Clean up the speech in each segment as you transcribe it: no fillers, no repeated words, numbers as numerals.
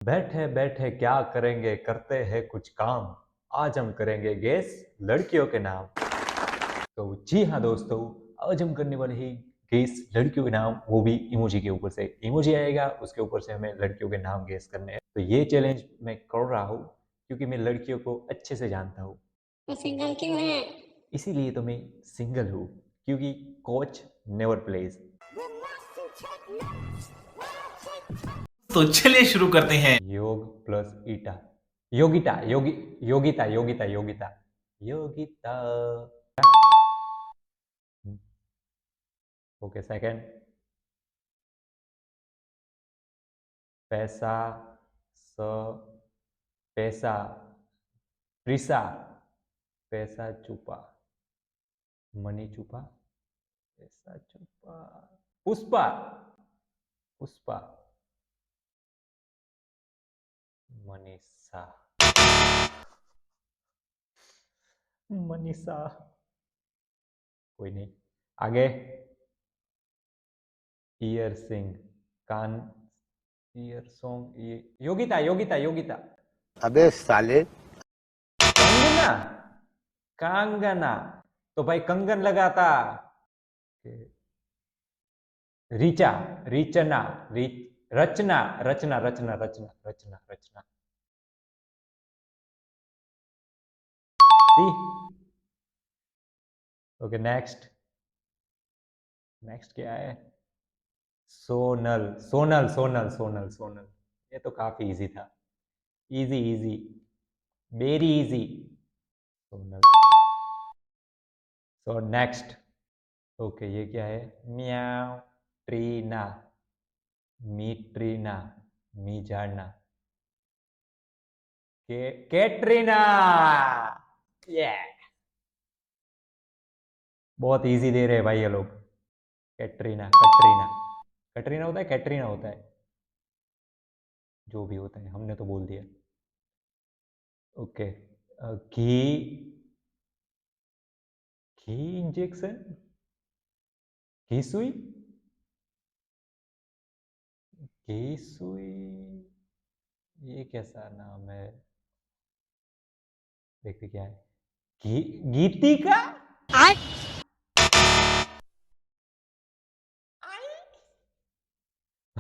बैठे बैठे क्या करेंगे, करते हैं कुछ काम। आज हम करेंगे गेस लड़कियों के नाम। तो जी हाँ दोस्तों, आज हम करने वाले हैं गेस लड़कियों के नाम, वो भी इमोजी के ऊपर से। इमोजी आएगा, उसके ऊपर से हमें लड़कियों के नाम गेस करने हैं। तो ये चैलेंज मैं कर रहा हूँ क्योंकि मैं लड़कियों को अच्छे से जानता हूँ। तो सिंगल क्यों है? इसीलिए तो मैं सिंगल हूँ, क्योंकि कोच नेवर प्लेज। तो चलिए शुरू करते हैं। योग plus eta, Yogita, Yogita Yogita Yogita Yogita. Okay, second. पैसा, स, पैसा, प्रिसा, पैसा छुपा, मनी छुपा, पैसा छुपा, पुष्पा, पुष्पा, मनीषा, मनीषा। कोई नहीं, आगे। ईयर सिंह, कान, ईयर सॉन्ग, ये योगिता योगिता योगिता। अबे साले। कंगना, कांगना। तो भाई कंगन लगाता। रीचा, रीचना, Rachna, Rachna Rachna Rachna Rachna Rachna. C. Okay, next. Next क्या है? सोनल, सोनल सोनल सोनल सोनल। ये तो काफी इजी था। Easy easy, very easy. Sonal. So next. Okay, ये क्या है? म्याऊ, ट्रीना, मी ट्रीना, मी जाना, कैटरीना। ये बहुत इजी दे रहे हैं भाई ये लोग। कैटरीना, कटरीना, कटरीना होता है, कैटरीना होता है, जो भी होता है, हमने तो बोल दिया। ओके। घी, घी इंजेक्शन, घी सुई, घी सुई। ये कैसा नाम है? देखते क्या है। घी, गीती का। भाई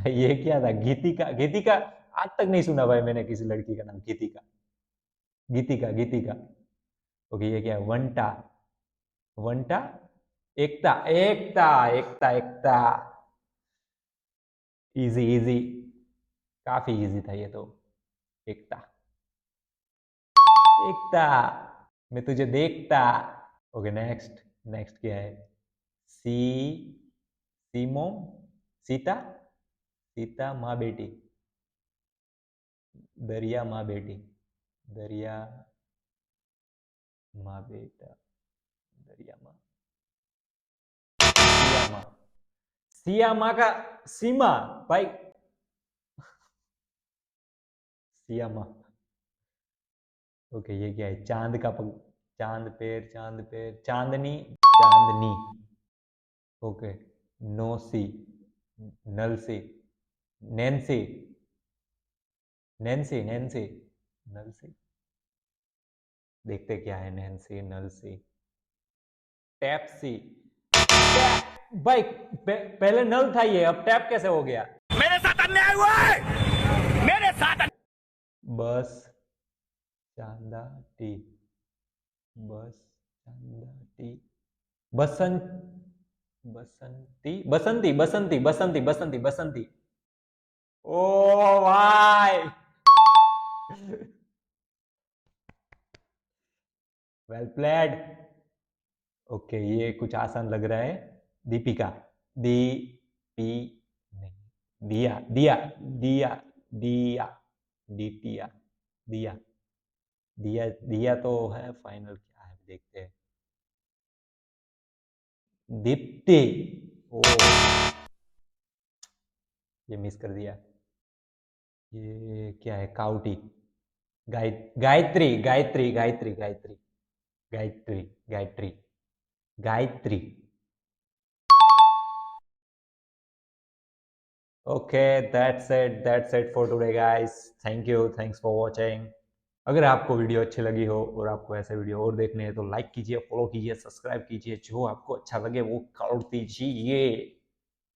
ये क्या था? गीतिका, गीतिका। आज तक नहीं सुना भाई मैंने किसी लड़की का नाम गीतिका, गीतिका, गीतिका। ओके, ये क्या है? वंटा, वंटा, एकता, एकता एकता एकता। इजी इजी, काफी इजी था ये तो। एकता, एकता, मैं तुझे देखता। Okay, next. नेक्स्ट क्या है? सी, सीमो, सीता, सीता माँ बेटी, दरिया माँ बेटी, दरिया माँ बेटा, दरिया माँ, सिया माँ, सिया माँ का सीमा। भाई सिया माँ। ओके, ये क्या है? चांद का पग, चांद पैर, चांद पैर, चांदनी, चांदनी। ओके, नोसी, नलसी, नैन्सी, नैन्सी नैन्सी, नलसी। देखते क्या है? नैन्सी, नलसी, टैपसी। भाई पहले नल था ये, अब टैप कैसे हो गया? मेरे साथ अन्याय हुआ है। मेरे साथ बस, चांदा टी, बस, चांदा टी, बसंत, बसंती, बसंती बसंती बसंती बसंती बसंती। ओ भाई, वेल प्लेड। ओके, ये कुछ आसान लग रहा है। दीपिका, दी, पी, नहीं, दिया, दिया, दिया, दिया, दीतिया, दिया, दिया, दिया तो है फाइनल। क्या है देखते हैं। दीप्ति। ओ, ये मिस कर दिया। ये क्या है? काउटी, Gayatri, Gayatri Gayatri Gayatri, Gayatri Gayatri, Gayatri. Okay, that's it for today guys. Thanks for watching. अगर आपको वीडियो अच्छी लगी हो और आपको ऐसे वीडियो और देखने हैं तो लाइक कीजिए, फॉलो कीजिए, सब्सक्राइब कीजिए, जो आपको अच्छा लगे वो कर दीजिए।